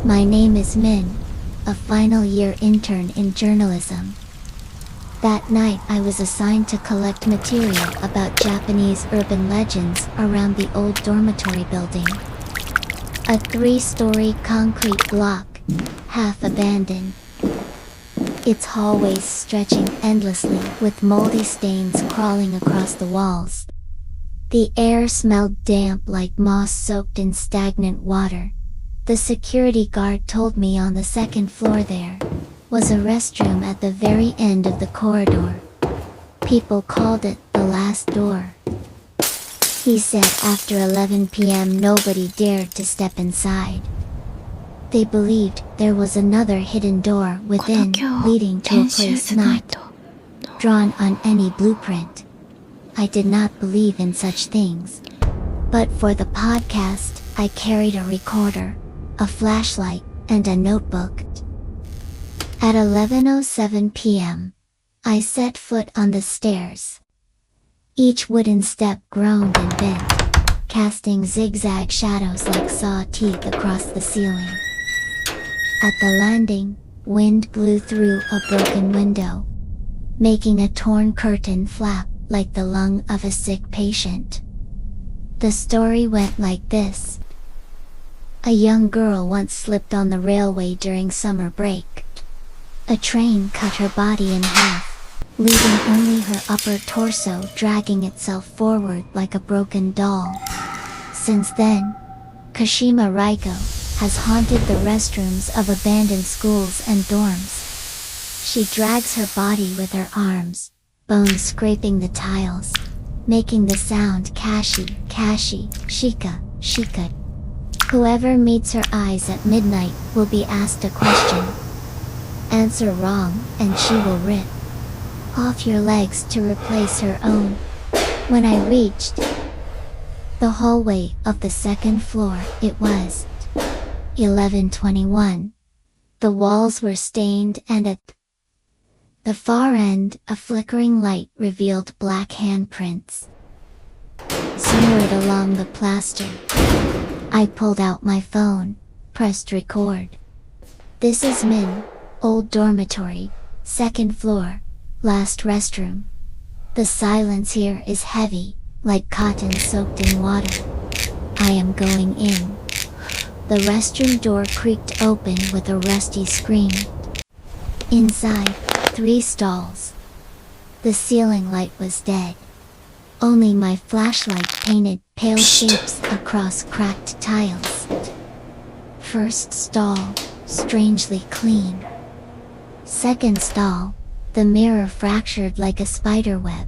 My name is Min, a final year intern in journalism. That night I was assigned to collect material about Japanese urban legends around the old dormitory building. A 3-story concrete block, half abandoned. Its hallways stretching endlessly with moldy stains crawling across the walls. The air smelled damp like moss soaked in stagnant water. The security guard told me on the second floor there was a restroom at the very end of the corridor. People called it the last door. He said after 11 p.m. nobody dared to step inside. They believed there was another hidden door within, leading to a place not drawn on any blueprint. I did not believe in such things. But for the podcast, I carried a recorder, a flashlight, and a notebook. At 11:07 p.m., I set foot on the stairs. Each wooden step groaned and bent, casting zigzag shadows like saw teeth across the ceiling. At the landing, wind blew through a broken window, making a torn curtain flap like the lung of a sick patient. The story went like this. A young girl once slipped on the railway during summer break. A train cut her body in half, leaving only her upper torso dragging itself forward like a broken doll. Since then, Kashima Reiko has haunted the restrooms of abandoned schools and dorms. She drags her body with her arms, bones scraping the tiles, making the sound kashi, kashi, shika, shika. Whoever meets her eyes at midnight will be asked a question. Answer wrong, and she will rip off your legs to replace her own. When I reached the hallway of the second floor, it was 11:21. The walls were stained and at the far end, a flickering light revealed black handprints smeared along the plaster. I pulled out my phone, pressed record. This is Min, old dormitory, second floor, last restroom. The silence here is heavy, like cotton soaked in water. I am going in. The restroom door creaked open with a rusty scream. Inside, 3 stalls. The ceiling light was dead. Only my flashlight painted pale shapes across cracked tiles. First stall, strangely clean. Second stall, the mirror fractured like a spiderweb,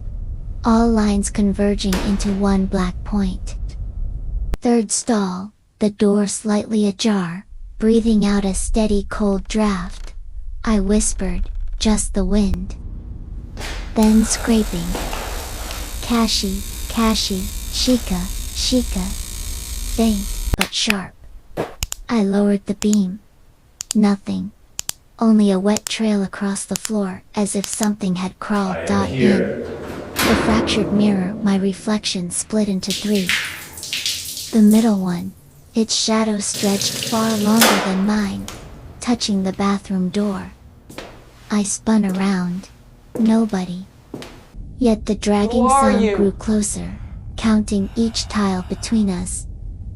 all lines converging into one black point. Third stall, the door slightly ajar, breathing out a steady cold draft. I whispered, just the wind. Then scraping. Kashi, kashi, shika, shika. Faint, but sharp. I lowered the beam. Nothing. Only a wet trail across the floor, as if something had crawled in. The fractured mirror, my reflection split into 3. The middle one, its shadow stretched far longer than mine, touching the bathroom door. I spun around. Nobody. Yet the dragging sound grew closer, counting each tile between us.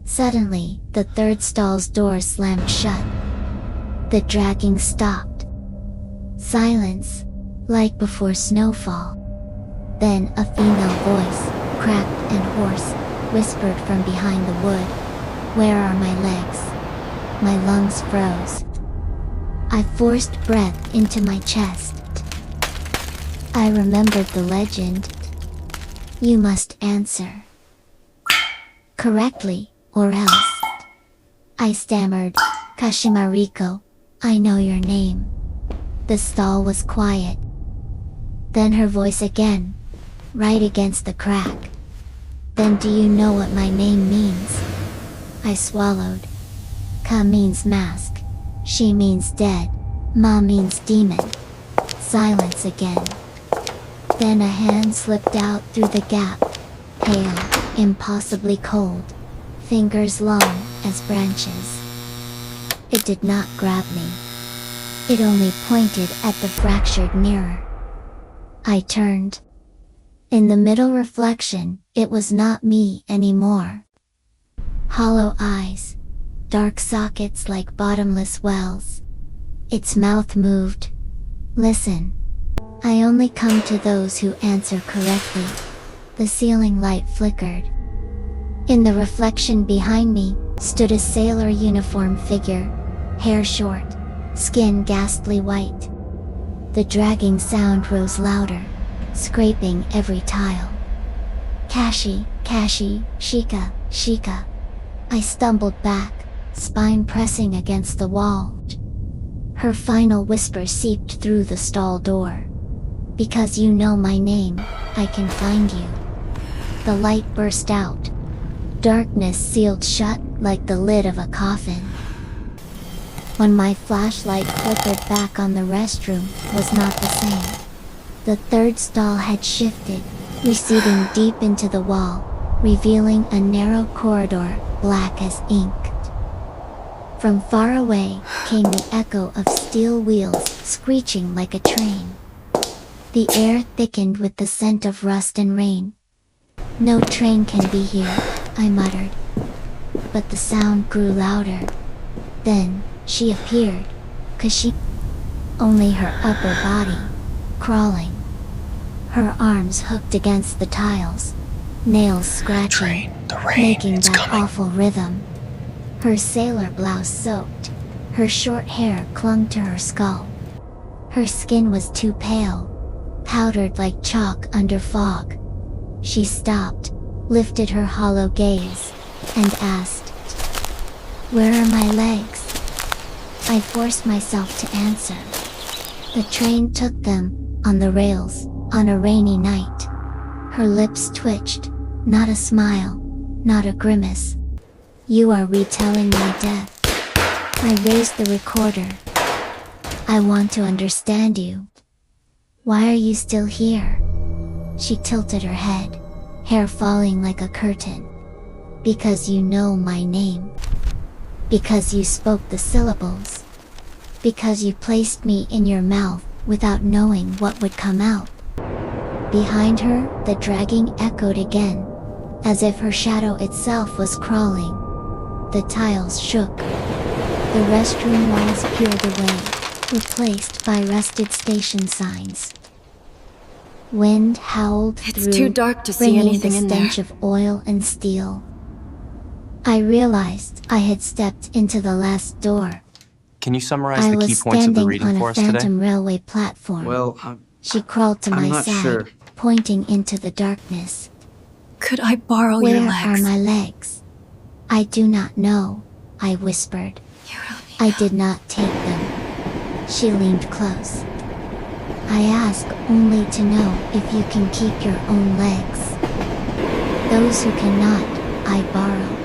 Suddenly, the third stall's door slammed shut. The dragging stopped. Silence, like before snowfall. Then a female voice, cracked and hoarse, whispered from behind the wood. Where are my legs? My lungs froze. I forced breath into my chest. I remembered the legend. You must answer correctly, or else. I stammered, Kashima Reiko, I know your name. The stall was quiet. Then her voice again, right against the crack. Then do you know what my name means? I swallowed. Ka means mask. She means dead. Ma means demon. Silence again. Then a hand slipped out through the gap. Pale, impossibly cold. Fingers long as branches. It did not grab me. It only pointed at the fractured mirror. I turned. In the middle reflection, it was not me anymore. Hollow eyes. Dark sockets like bottomless wells. Its mouth moved. Listen. I only come to those who answer correctly. The ceiling light flickered. In the reflection behind me, stood a sailor uniform figure, hair short, skin ghastly white. The dragging sound rose louder, scraping every tile. Kashi, Kashi, Shika, Shika. I stumbled back, spine pressing against the wall. Her final whisper seeped through the stall door. Because you know my name, I can find you. The light burst out. Darkness sealed shut like the lid of a coffin. When my flashlight flickered back on the restroom, was not the same. The third stall had shifted, receding deep into the wall, revealing a narrow corridor, black as ink. From far away, came the echo of steel wheels screeching like a train. The air thickened with the scent of rust and rain. No train can be here, I muttered. But the sound grew louder. Then, she appeared. Kashima. Only her upper body, crawling. Her arms hooked against the tiles, nails scratching, making that awful rhythm. Her sailor blouse soaked. Her short hair clung to her skull. Her skin was too pale, powdered like chalk under fog. She stopped, lifted her hollow gaze, and asked, "Where are my legs?" I forced myself to answer. The train took them, on the rails, on a rainy night. Her lips twitched, not a smile, not a grimace. You are retelling my death. I raised the recorder. I want to understand you. Why are you still here? She tilted her head, hair falling like a curtain. Because you know my name. Because you spoke the syllables. Because you placed me in your mouth without knowing what would come out. Behind her, the dragging echoed again, as if her shadow itself was crawling. The tiles shook. The restroom walls peeled away, replaced by rusted station signs. Wind howled through, It's too dark to see bringing anything the in stench there. of oil and steel. I realized I had stepped into the last door. Can you summarize I the key was points of the standing reading on for a us today? phantom railway platform. Well, She crawled to I'm my not side, sure. pointing into the darkness. Could I borrow Where your are legs? my legs? I do not know, I whispered. You really I did not take them. She leaned close. I ask only to know if you can keep your own legs. Those who cannot, I borrow.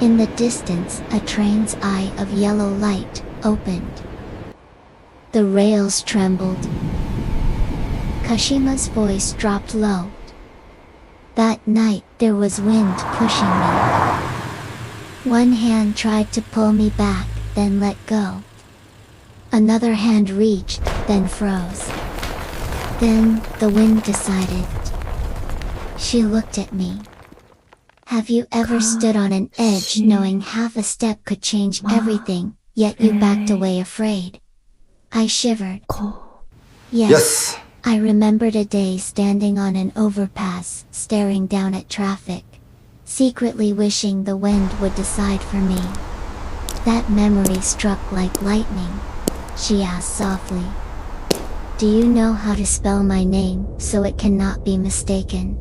In the distance, a train's eye of yellow light opened. The rails trembled. Kashima's voice dropped low. That night, there was wind pushing me. One hand tried to pull me back, then let go. Another hand reached, then froze. Then, the wind decided. She looked at me. Have you ever stood on an edge knowing half a step could change everything, yet you backed away afraid? I shivered. Yes. I remembered a day standing on an overpass, staring down at traffic, secretly wishing the wind would decide for me. That memory struck like lightning. She asked softly. Do you know how to spell my name so it cannot be mistaken?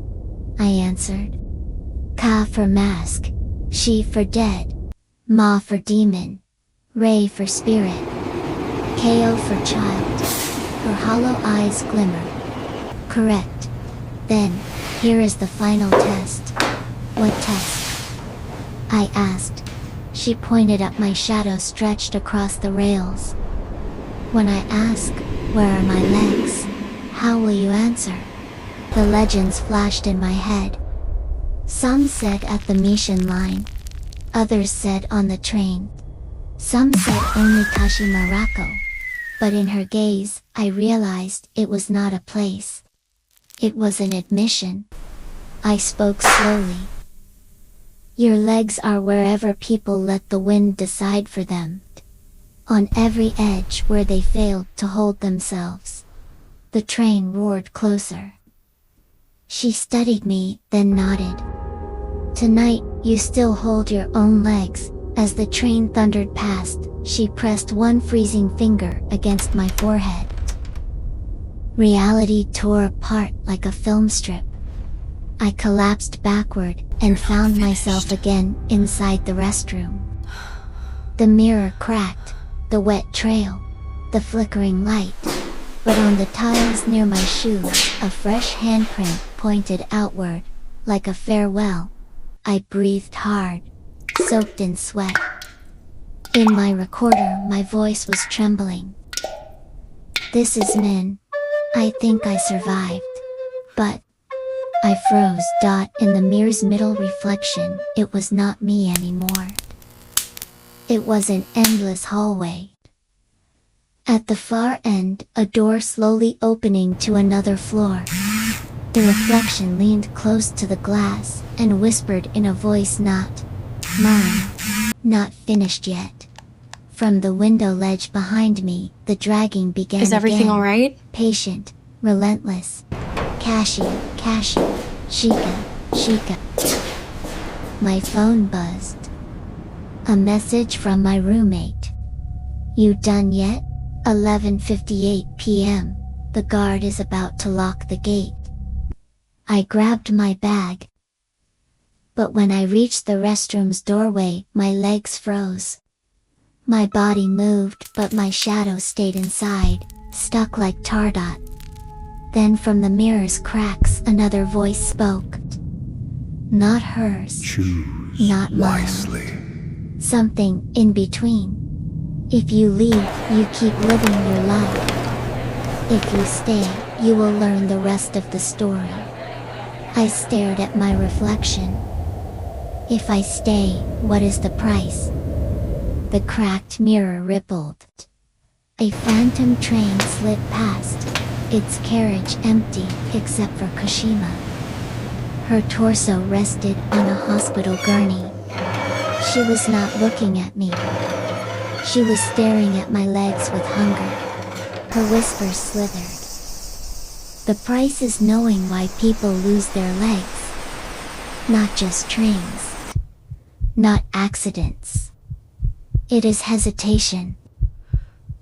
I answered. Ka for mask, She for dead, Ma for demon, Rei for spirit, Ko for child. Her hollow eyes glimmered. Correct. Then, here is the final test. What test? I asked. She pointed at my shadow stretched across the rails. When I ask, where are my legs? How will you answer? The legends flashed in my head. Some said at the Mission line. Others said on the train. Some said only Kashima Reiko, but in her gaze, I realized it was not a place. It was an admission. I spoke slowly. Your legs are wherever people let the wind decide for them. On every edge where they failed to hold themselves. The train roared closer. She studied me, then nodded. Tonight, you still hold your own legs. As the train thundered past, she pressed one freezing finger against my forehead. Reality tore apart like a film strip. I collapsed backward and found myself again inside the restroom. The mirror cracked, the wet trail, the flickering light. But on the tiles near my shoes, a fresh handprint pointed outward, like a farewell. I breathed hard, soaked in sweat. In my recorder, my voice was trembling. This is Min. I think I survived. But I froze. In the mirror's middle reflection, it was not me anymore. It was an endless hallway. At the far end, a door slowly opening to another floor. The reflection leaned close to the glass and whispered in a voice not mine, not finished yet. From the window ledge behind me, the dragging began again. Is everything alright? Patient, relentless. Kashi, Shika. My phone buzzed. A message from my roommate. You done yet? 11:58 p.m. The guard is about to lock the gate. I grabbed my bag. But when I reached the restroom's doorway, my legs froze. My body moved, but my shadow stayed inside, stuck like tar dot. Then from the mirror's cracks, another voice spoke. Not hers. Choose not wisely. mine. Something in between. If you leave, you keep living your life. If you stay, you will learn the rest of the story. I stared at my reflection. If I stay, what is the price? The cracked mirror rippled. A phantom train slid past, its carriage empty except for Kashima. Her torso rested on a hospital gurney. She was not looking at me. She was staring at my legs with hunger. Her whispers slithered. The price is knowing why people lose their legs. Not just trains. Not accidents. It is hesitation.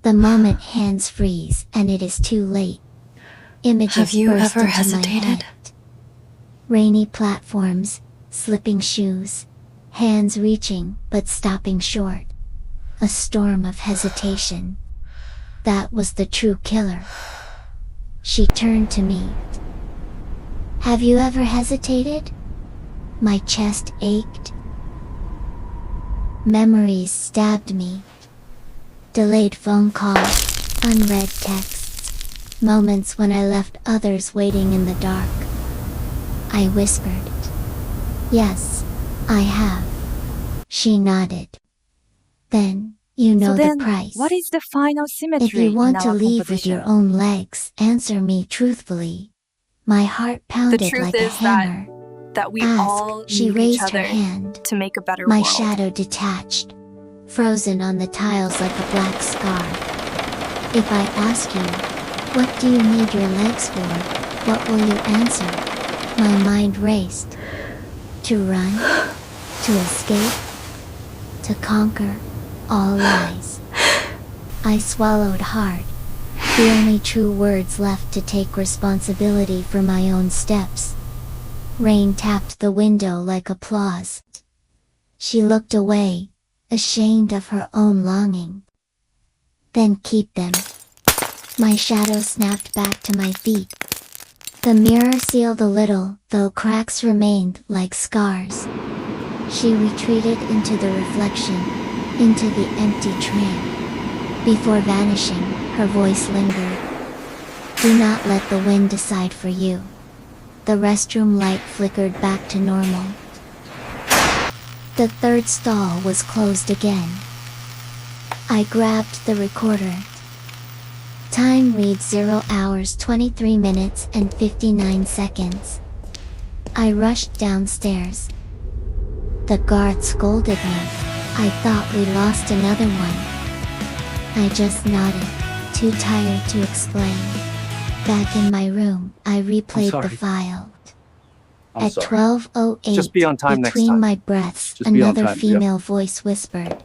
The moment hands freeze and it is too late. Images Have you burst ever into hesitated? my head. Rainy platforms, slipping shoes, hands reaching but stopping short. A storm of hesitation. That was the true killer. She turned to me. Have you ever hesitated? My chest ached. Memories stabbed me. Delayed phone calls, unread texts, moments when I left others waiting in the dark. I whispered. Yes, I have. She nodded. Then, you know the price. What is the final symmetry If you want in to our leave with composition? your own legs, answer me truthfully. My heart pounded truth like a is that hammer. That we Ask. all She need raised each other her hand. to make a better My world. shadow detached, frozen on the tiles like a black scar. If I ask you, what do you need your legs for? What will you answer? My mind raced. To run? To escape? To conquer all lies. I swallowed hard. The only true words left to take responsibility for my own steps. Rain tapped the window like applause. She looked away, ashamed of her own longing. Then keep them. My shadow snapped back to my feet. The mirror sealed a little, though cracks remained like scars. She retreated into the reflection, into the empty train. Before vanishing, her voice lingered. Do not let the wind decide for you. The restroom light flickered back to normal. The third stall was closed again. I grabbed the recorder. Time reads 0 hours 23 minutes and 59 seconds. I rushed downstairs. The guard scolded me. I thought we lost another one. I just nodded, too tired to explain. Back in my room, I replayed the file. At 12:08, Just be on time next between time. my breaths, Just be on another time, female voice whispered,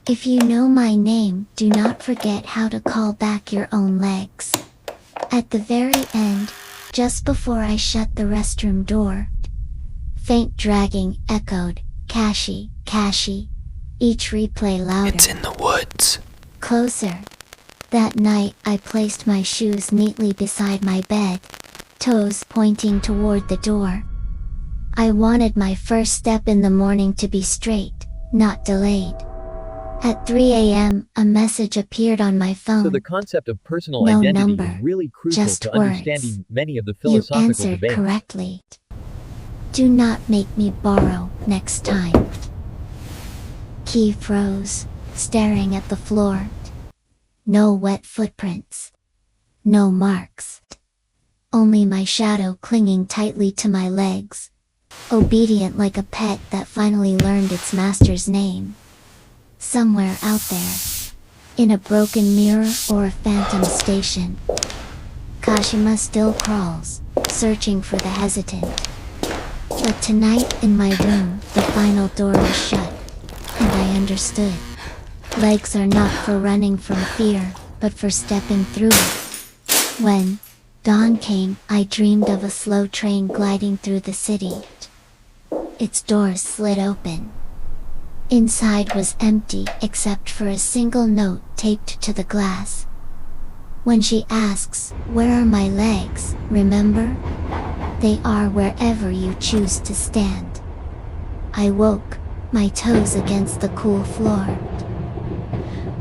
"If you know my name, do not forget how to call back your own legs." At the very end, just before I shut the restroom door, faint dragging echoed, "Kashi, Kashi." Each replay louder. It's in the woods. Closer. That night, I placed my shoes neatly beside my bed, toes pointing toward the door. I wanted my first step in the morning to be straight, not delayed. At 3 a.m., a message appeared on my phone. So the concept of personal No identity number, is really crucial just to words. understanding many of the You philosophical answered debates. correctly. Do not make me borrow next time. Key froze, staring at the floor. No wet footprints. No marks. Only my shadow clinging tightly to my legs, obedient like a pet that finally learned its master's name. Somewhere out there, in a broken mirror or a phantom station, Kashima still crawls, searching for the hesitant. But tonight in my room, the final door is shut, and I understood. Legs are not for running from fear, but for stepping through it. When dawn came, I dreamed of a slow train gliding through the city. Its doors slid open. Inside was empty except for a single note taped to the glass. When she asks, "Where are my legs?" remember? They are wherever you choose to stand. I woke, my toes against the cool floor.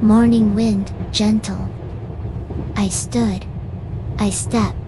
Morning wind, gentle. I stood. I stepped.